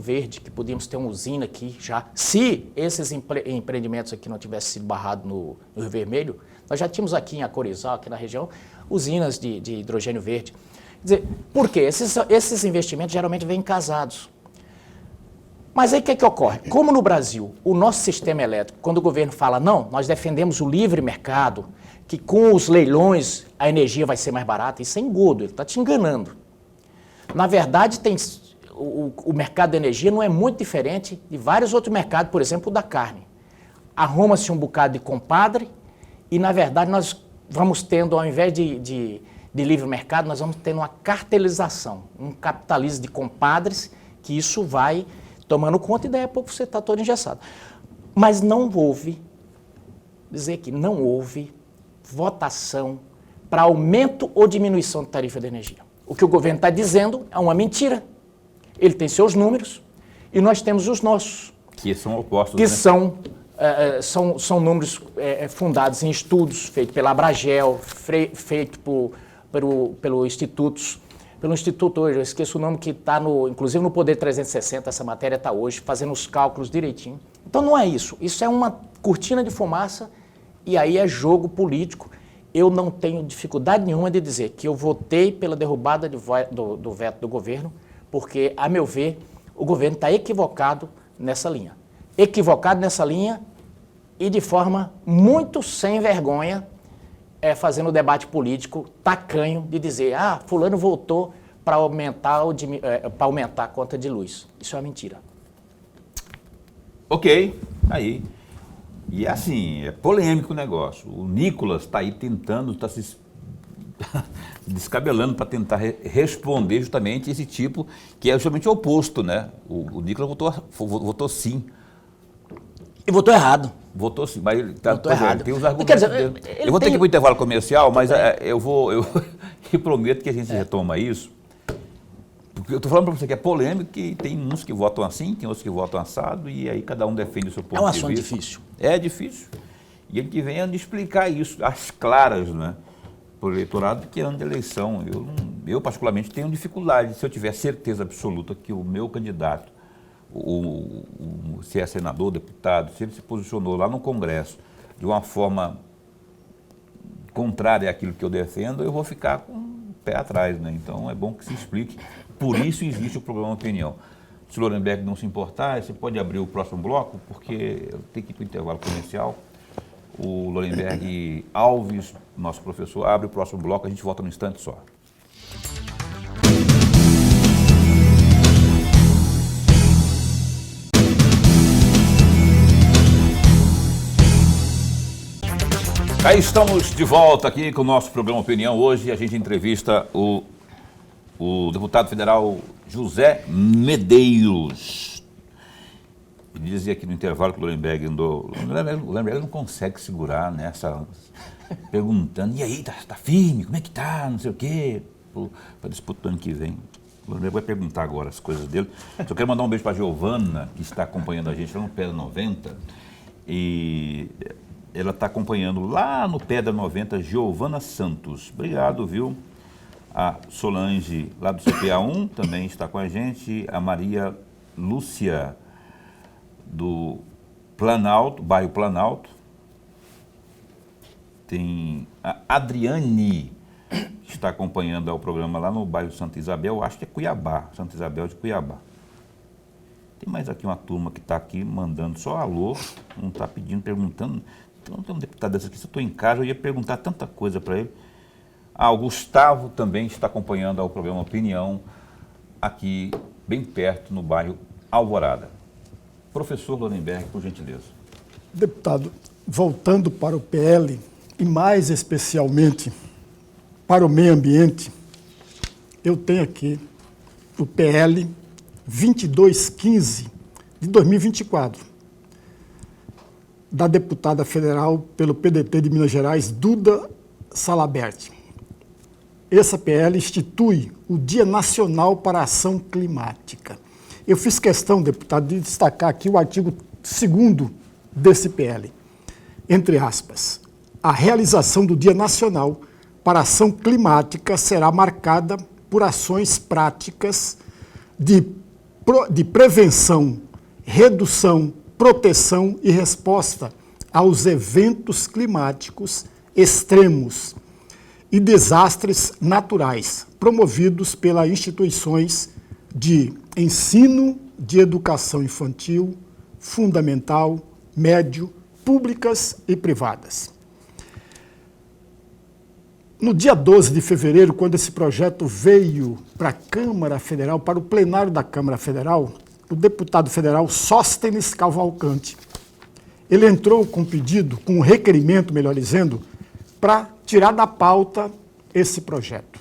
verde, que podíamos ter uma usina aqui já. Se esses empreendimentos aqui não tivessem sido barrados no Rio Vermelho, nós já tínhamos aqui em Acorizal, aqui na região, usinas de hidrogênio verde. Quer dizer, por quê? Esses investimentos geralmente vêm casados. Mas aí o que ocorre? Como no Brasil, o nosso sistema elétrico, quando o governo fala, não, nós defendemos o livre mercado, que com os leilões a energia vai ser mais barata, isso é engodo, ele está te enganando. Na verdade, o mercado da energia não é muito diferente de vários outros mercados, por exemplo, o da carne. Arruma-se um bocado de compadre e, na verdade, nós vamos tendo, ao invés de livre mercado, nós vamos tendo uma cartelização, um capitalismo de compadres, que isso vai tomando conta e daí a pouco você está todo engessado. Mas não houve votação para aumento ou diminuição da tarifa de energia. O que o governo está dizendo é uma mentira. Ele tem seus números e nós temos os nossos. Que são opostos, que né? são números fundados em estudos feitos pela Abragel, feito pelo Instituto hoje, eu esqueço o nome que está inclusive no Poder 360, essa matéria está hoje, fazendo os cálculos direitinho. Então não é isso, isso é uma cortina de fumaça e aí é jogo político. Eu não tenho dificuldade nenhuma de dizer que eu votei pela derrubada do veto do governo, porque, a meu ver, o governo está equivocado nessa linha. Equivocado nessa linha e de forma muito sem vergonha, fazendo debate político tacanho de dizer, fulano votou para aumentar a conta de luz. Isso é uma mentira. Ok, aí. E assim, é polêmico o negócio. O Nicolas está aí tentando, está se descabelando para tentar responder justamente esse tipo, que é justamente o oposto, né? O Nicolas votou sim. E votou errado. Votou sim, mas ele votou errado. Tem os argumentos dele. Eu vou ter que ir para o intervalo comercial, mas eu prometo que a gente retoma isso. Porque eu estou falando para você que é polêmico, que tem uns que votam assim, tem outros que votam assado, e aí cada um defende o seu ponto de vista. É um assunto difícil. É difícil. E ele que venha explicar isso, às claras, né? Para o eleitorado que ano de eleição. Eu particularmente tenho dificuldade, se eu tiver certeza absoluta que o meu candidato, se é senador, deputado, se ele se posicionou lá no Congresso de uma forma contrária àquilo que eu defendo, eu vou ficar com o pé atrás, né? Então é bom que se explique. Por isso existe o programa Opinião. Se o Lorenberg não se importar, você pode abrir o próximo bloco, porque eu tenho que ir para o intervalo comercial. O Lorenberg Alves, nosso professor, abre o próximo bloco, a gente volta num instante só. Aí estamos de volta aqui com o nosso programa Opinião. Hoje a gente entrevista o deputado federal José Medeiros. Ele dizia aqui no intervalo que o Lorenberg andou. O Lorenberg não consegue segurar nessa. Perguntando, e aí, tá firme? Como é que tá? Não sei o quê. Para disputar ano que vem. O Lorenberg vai perguntar agora as coisas dele. Só quero mandar um beijo para a Giovana, que está acompanhando a gente lá no Pedra 90. E ela está acompanhando lá no Pedra 90, Giovana Santos. Obrigado, viu? A Solange, lá do CPA1, também está com a gente. A Maria Lúcia, do Planalto, bairro Planalto. Tem a Adriane, que está acompanhando o programa lá no bairro Santa Isabel, acho que é Cuiabá, Santa Isabel de Cuiabá. Tem mais aqui uma turma que está aqui mandando só alô, não está pedindo, perguntando. Então tem um deputado desse aqui, se eu estou em casa, eu ia perguntar tanta coisa para ele. O Gustavo também está acompanhando o programa Opinião, aqui bem perto, no bairro Alvorada. Professor Lorenberg, por gentileza. Deputado, voltando para o PL, e mais especialmente para o meio ambiente, eu tenho aqui o PL 2215 de 2024, da deputada federal pelo PDT de Minas Gerais, Duda Salabert. Essa PL institui o Dia Nacional para a Ação Climática. Eu fiz questão, deputado, de destacar aqui o artigo 2º desse PL. Entre aspas, a realização do Dia Nacional para a Ação Climática será marcada por ações práticas de prevenção, redução, proteção e resposta aos eventos climáticos extremos e desastres naturais, promovidos pelas instituições de ensino de educação infantil, fundamental, médio, públicas e privadas. No dia 12 de fevereiro, quando esse projeto veio para a Câmara Federal, para o plenário da Câmara Federal, o deputado federal Sóstenes Cavalcante, ele entrou com pedido, com um requerimento, melhor dizendo, para tirar da pauta esse projeto.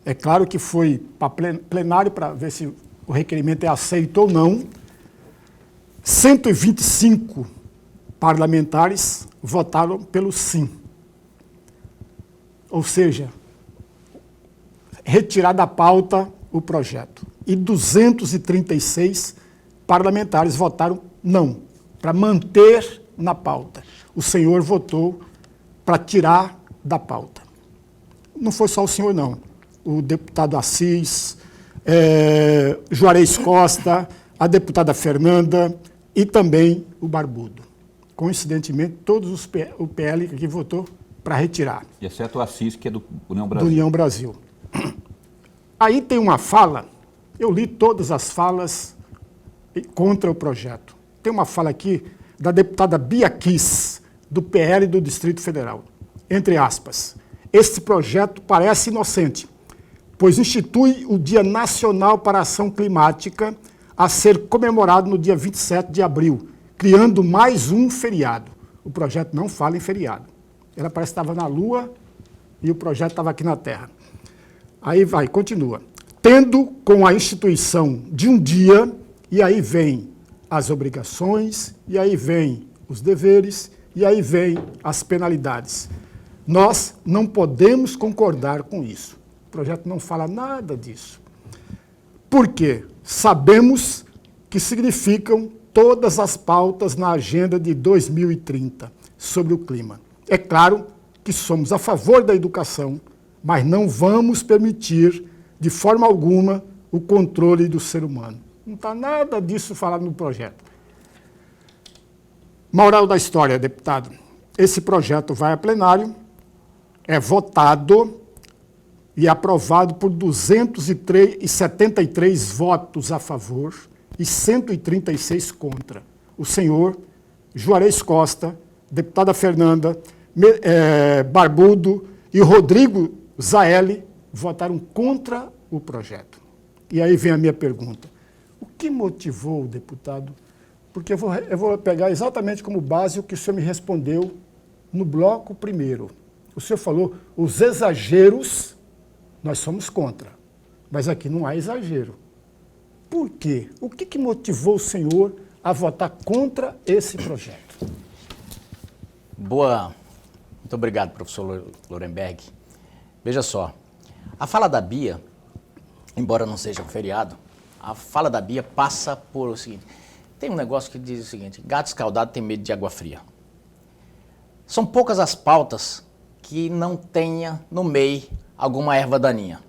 É claro que foi para plenário para ver se o requerimento é aceito ou não. 125 parlamentares votaram pelo sim. Ou seja, retirar da pauta o projeto. E 236 parlamentares votaram não, para manter na pauta. O senhor votou para tirar da pauta. Não foi só o senhor, não. O deputado Assis, Juarez Costa, a deputada Fernanda e também o Barbudo. Coincidentemente, todos o PL que votou para retirar. Exceto o Assis, que é do União Brasil. Do União Brasil. Aí tem uma fala, eu li todas as falas contra o projeto. Tem uma fala aqui da deputada Bia Kiss, do PL do Distrito Federal. Entre aspas, este projeto parece inocente, pois institui o Dia Nacional para a Ação Climática a ser comemorado no dia 27 de abril, criando mais um feriado. O projeto não fala em feriado. Ela parece que estava na Lua e o projeto estava aqui na Terra. Aí vai, continua. Tendo com a instituição de um dia, e aí vem as obrigações, e aí vem os deveres, e aí vem as penalidades. Nós não podemos concordar com isso. O projeto não fala nada disso. Por quê? Sabemos que significam todas as pautas na agenda de 2030 sobre o clima. É claro que somos a favor da educação, mas não vamos permitir, de forma alguma, o controle do ser humano. Não está nada disso falado no projeto. Moral da história, deputado. Esse projeto vai a plenário, é votado e aprovado por 273 votos a favor e 136 contra. O senhor Juarez Costa, deputada Fernanda, Barbudo e Rodrigo Zaelli votaram contra o projeto. E aí vem a minha pergunta. O que motivou o deputado? Porque eu vou pegar exatamente como base o que o senhor me respondeu No bloco primeiro, o senhor falou, os exageros, nós somos contra. Mas aqui não há exagero. Por quê? O que motivou o senhor a votar contra esse projeto? Muito obrigado, professor Lorenberg. Veja só, a fala da Bia, embora não seja um feriado, a fala da Bia passa por o seguinte, tem um negócio que diz o seguinte, gato escaldado tem medo de água fria. São poucas as pautas que não tenha no meio alguma erva daninha.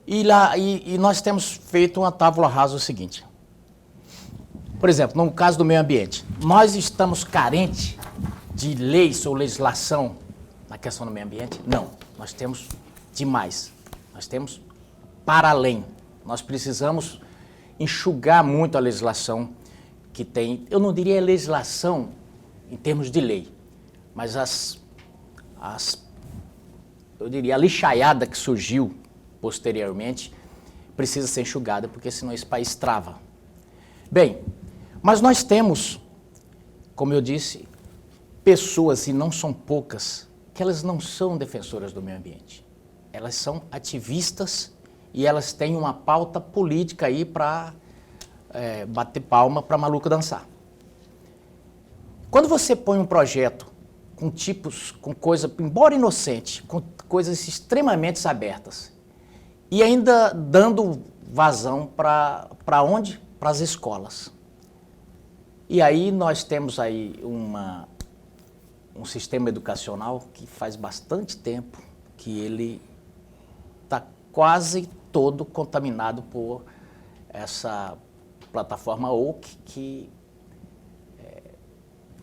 E nós temos feito uma tábula rasa o seguinte. Por exemplo, no caso do meio ambiente, nós estamos carentes de leis ou legislação na questão do meio ambiente? Não, nós temos demais. Nós temos para além. Nós precisamos enxugar muito a legislação que tem, eu não diria legislação em termos de lei, mas eu diria a lixaiada que surgiu posteriormente precisa ser enxugada, porque senão esse país trava. Bem, mas nós temos, como eu disse, pessoas, e não são poucas, que elas não são defensoras do meio ambiente. Elas são ativistas e elas têm uma pauta política aí para bater palma para maluco dançar. Quando você põe um projeto com tipos, com coisa, embora inocente, com coisas extremamente abertas, e ainda dando vazão para onde? Para as escolas. E aí nós temos aí um sistema educacional que faz bastante tempo que ele está quase todo contaminado por essa plataforma woke que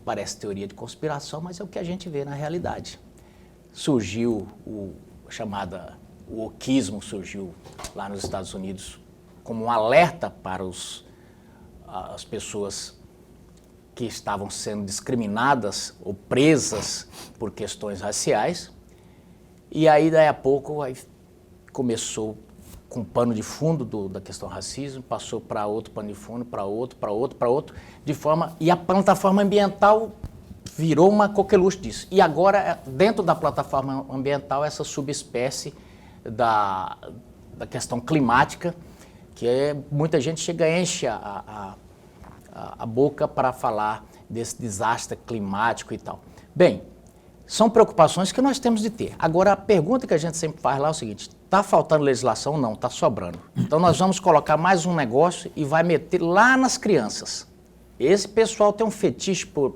parece teoria de conspiração, mas é o que a gente vê na realidade. Surgiu o wokeismo surgiu lá nos Estados Unidos como um alerta para as pessoas que estavam sendo discriminadas ou presas por questões raciais. E aí, daí a pouco, aí começou com pano de fundo da questão do racismo, passou para outro pano de fundo, para outro, de forma... E a plataforma ambiental virou uma coqueluche disso. E agora, dentro da plataforma ambiental, essa subespécie da questão climática, que muita gente chega e enche a boca para falar desse desastre climático e tal. Bem, são preocupações que nós temos de ter. Agora, a pergunta que a gente sempre faz lá é o seguinte, está faltando legislação? Não, está sobrando. Então, nós vamos colocar mais um negócio e vai meter lá nas crianças. Esse pessoal tem um fetiche por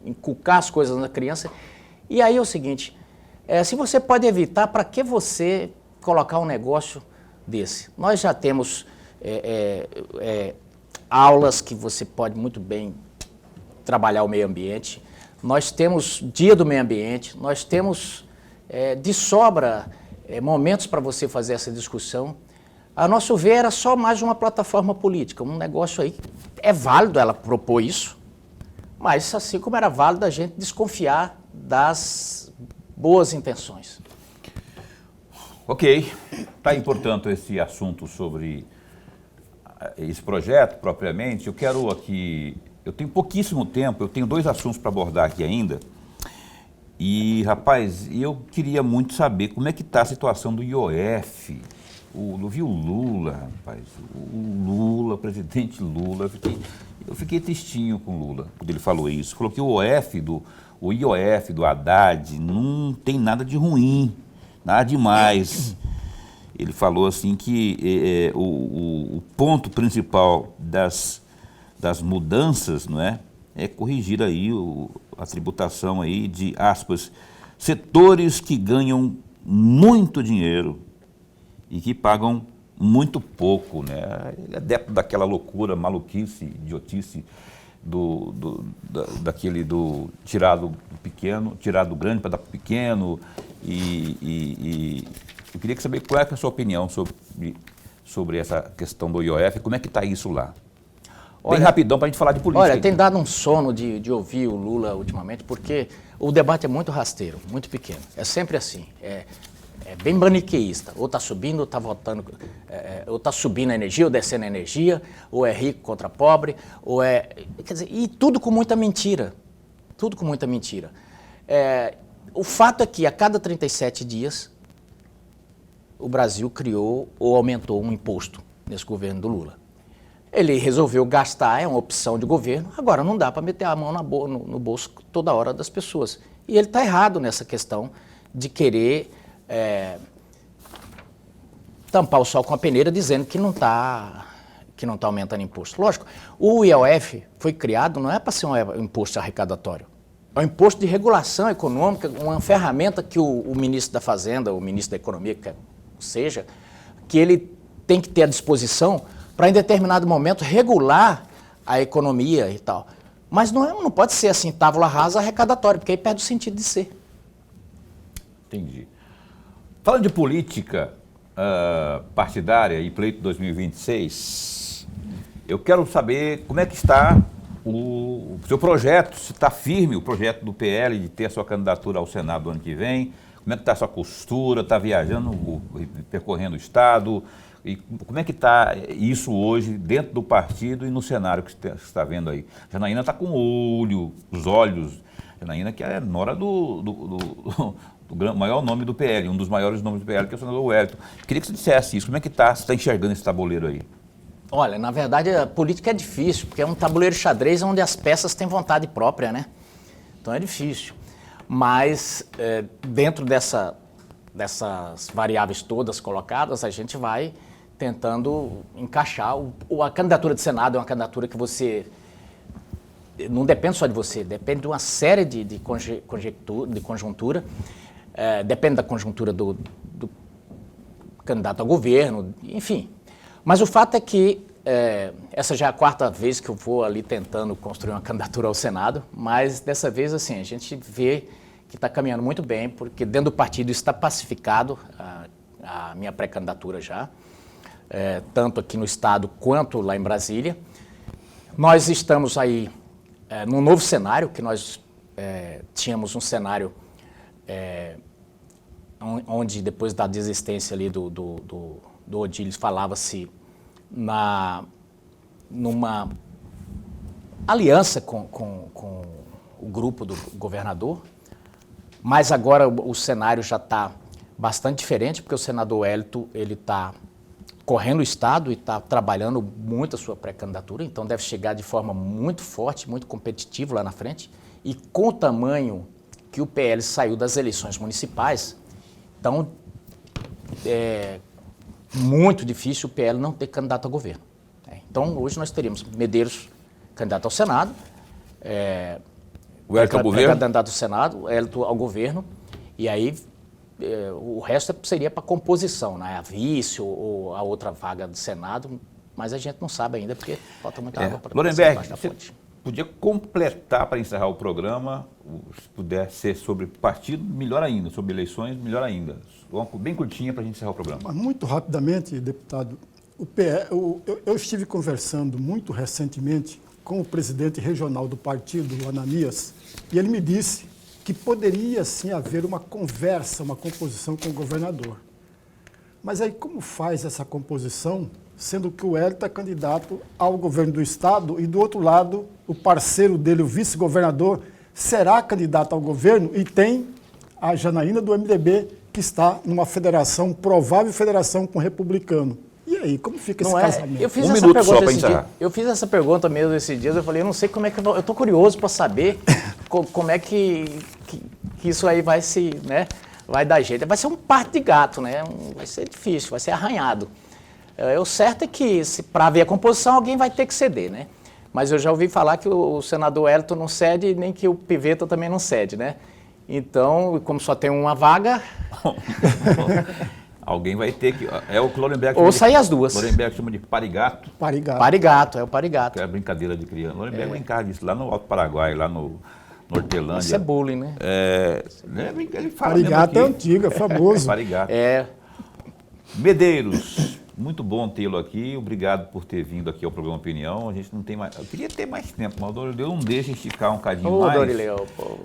inculcar as coisas na criança. E aí é o seguinte, se você pode evitar, para que você colocar um negócio desse? Nós já temos aulas que você pode muito bem trabalhar o meio ambiente, nós temos dia do meio ambiente, nós temos de sobra momentos para você fazer essa discussão. A nosso ver, era só mais uma plataforma política, um negócio aí. É válido ela propor isso, mas assim como era válido a gente desconfiar das boas intenções. Ok. Está aí, portanto, esse assunto sobre esse projeto propriamente. Eu tenho pouquíssimo tempo, eu tenho 2 assuntos para abordar aqui ainda. E, rapaz, eu queria muito saber como é que está a situação do IOF. Viu o Lula, rapaz, o presidente Lula, eu fiquei tristinho com o Lula, quando ele falou isso. Falou que o IOF do Haddad não tem nada de ruim, nada demais. Ele falou assim que o ponto principal das mudanças, não é corrigir aí a tributação aí de, aspas, setores que ganham muito dinheiro e que pagam muito pouco, né? Ele é adepto daquela loucura, maluquice, idiotice tirar do pequeno, tirar do grande para dar para o pequeno. E eu queria saber qual é a sua opinião sobre essa questão do IOF, como é que está isso lá? Bem rapidão para a gente falar de política. Olha, tem dado um sono de ouvir o Lula ultimamente, porque o debate é muito rasteiro, muito pequeno. É sempre assim, é bem maniqueísta. Ou está subindo, ou está votando, ou está subindo a energia, ou descendo a energia, ou é rico contra pobre, quer dizer, e tudo com muita mentira. Tudo com muita mentira. O fato é que a cada 37 dias o Brasil criou ou aumentou um imposto nesse governo do Lula. Ele resolveu gastar, é uma opção de governo, agora não dá para meter a mão no bolso toda hora das pessoas. E ele está errado nessa questão de querer tampar o sol com a peneira dizendo que não está aumentando imposto. Lógico, o IOF foi criado não é para ser um imposto arrecadatório, é um imposto de regulação econômica, uma ferramenta que o ministro da Fazenda, o ministro da Economia, que ele tem que ter à disposição para, em determinado momento, regular a economia e tal. Mas não pode ser assim, tábula rasa arrecadatória, porque aí perde o sentido de ser. Entendi. Falando de política partidária e pleito 2026, eu quero saber como é que está o seu projeto, se está firme o projeto do PL de ter a sua candidatura ao Senado no ano que vem, como é que está a sua costura, está viajando, percorrendo o Estado, e como é que está isso hoje dentro do partido e no cenário que você está vendo aí? Janaína está com os olhos, Janaína que é nora do maior nome do PL, um dos maiores nomes do PL, que é o senador Wellington. Queria que você dissesse isso, como é que você está enxergando esse tabuleiro aí? Olha, na verdade a política é difícil, porque é um tabuleiro xadrez onde as peças têm vontade própria, né? Então é difícil. Mas dentro dessas variáveis todas colocadas, a gente vai tentando encaixar. A candidatura de Senado é uma candidatura que você... Não depende só de você, depende de uma série de conjuntura, depende da conjuntura do candidato a governo, enfim. Mas o fato é que essa já é a 4ª vez que eu vou ali tentando construir uma candidatura ao Senado, mas dessa vez, assim, a gente vê que está caminhando muito bem, porque dentro do partido está pacificado a minha pré-candidatura já, tanto aqui no Estado quanto lá em Brasília. Nós estamos aí num novo cenário, que nós tínhamos um cenário onde depois da desistência ali do Odílio falava-se numa aliança com o grupo do governador, mas agora o cenário já está bastante diferente, porque o senador Wellington está correndo o Estado e está trabalhando muito a sua pré-candidatura, então deve chegar de forma muito forte, muito competitiva lá na frente, e com o tamanho que o PL saiu das eleições municipais, então é muito difícil o PL não ter candidato a governo. Então hoje nós teríamos Medeiros candidato ao Senado, o Wellington ao governo? Candidato ao Senado, o Wellington ao governo, e aí o resto seria para composição, né? A vice ou a outra vaga do Senado, mas a gente não sabe ainda, porque falta muita água para Lorenberg, você podia completar para encerrar o programa, se puder ser sobre partido, melhor ainda, sobre eleições, melhor ainda. Bem curtinha para a gente encerrar o programa. Muito rapidamente, deputado, eu estive conversando muito recentemente com o presidente regional do partido, o Ananias, e ele me disse que poderia sim haver uma conversa, uma composição com o governador. Mas aí como faz essa composição, sendo que o Wellington é candidato ao governo do Estado e do outro lado o parceiro dele, o vice-governador, será candidato ao governo e tem a Janaína do MDB que está numa federação, provável federação com o republicano. E aí, como fica esse casamento? Eu fiz essa pergunta esse dia. Eu fiz essa pergunta mesmo esses dias, eu falei, eu não sei como é que eu estou curioso para saber como é que isso aí vai se, né, vai dar jeito. Vai ser um parto de gato, né? Vai ser difícil, vai ser arranhado. O certo é que, para haver a composição, alguém vai ter que ceder, né? Mas eu já ouvi falar que o senador Wellington não cede, nem que o Pivetta também não cede, né? Então, como só tem uma vaga... Alguém vai ter que... É o que o Lorenberg... Ou sair as duas. O Lorenberg chama de parigato. Parigato, é o parigato. Que é a brincadeira de criança. O Lorenberg brincava disso lá no Alto Paraguai, lá no Hortelândia. Isso é bullying, né? Ele fala parigato é antigo, é famoso. Parigato. Medeiros, muito bom tê-lo aqui. Obrigado por ter vindo aqui ao programa Opinião. A gente não tem mais... Eu queria ter mais tempo, mas o Dorileu não deixa esticar um cadinho mais. Dorileu, pô.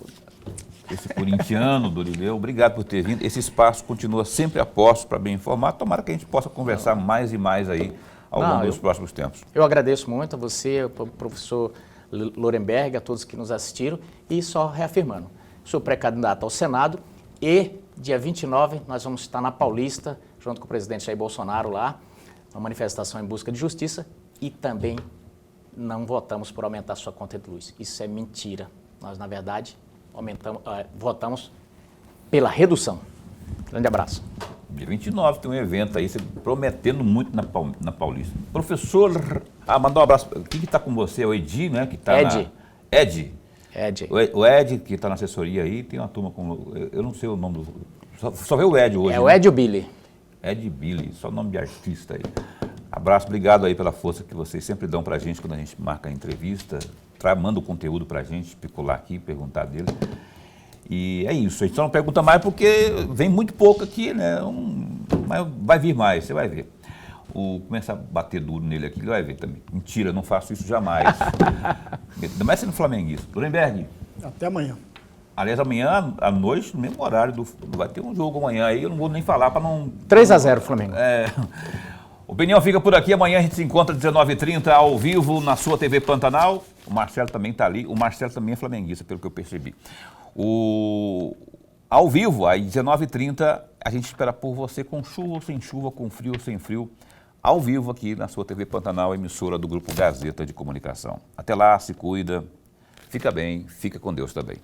Esse corintiano, Dorileu, obrigado por ter vindo. Esse espaço continua sempre a posto para bem informar. Tomara que a gente possa conversar mais e mais aí ao longo dos próximos tempos. Eu agradeço muito a você, ao professor Lorenberg, a todos que nos assistiram, e só reafirmando, sou pré-candidato ao Senado e dia 29 nós vamos estar na Paulista, junto com o presidente Jair Bolsonaro lá, uma manifestação em busca de justiça, e também não votamos por aumentar a sua conta de luz. Isso é mentira. Nós, na verdade, votamos pela redução. Grande abraço. Dia 29 tem um evento aí, você prometendo muito na Paulista. Professor, mandar um abraço. Quem que está com você? O Edi, né? Que tá Ed. Ed. Ed. O Ed, que está na assessoria aí, tem uma turma com... Eu não sei o nome do... Só vê o Ed hoje. É o Ed e o Billy. Ed Billy, só nome de artista aí. Abraço, obrigado aí pela força que vocês sempre dão pra gente quando a gente marca a entrevista, manda o conteúdo pra gente, especular aqui, perguntar dele. E é isso, a gente só não pergunta mais porque vem muito pouco aqui, né? Mas vai vir mais, você vai ver. Começar a bater duro nele aqui, ele vai ver também. Mentira, não faço isso jamais. Ainda mais sendo flamenguista. Lorenberg. Até amanhã. Aliás, amanhã à noite, no mesmo horário, vai ter um jogo amanhã aí, eu não vou nem falar para não... 3-0 Flamengo. O Opinião fica por aqui, amanhã a gente se encontra às 19h30 ao vivo na sua TV Pantanal. O Marcelo também está ali, o Marcelo também é flamenguista, pelo que eu percebi. Ao vivo, às 19h30, a gente espera por você com chuva ou sem chuva, com frio ou sem frio, ao vivo aqui na sua TV Pantanal, emissora do Grupo Gazeta de Comunicação. Até lá, se cuida, fica bem, fica com Deus também.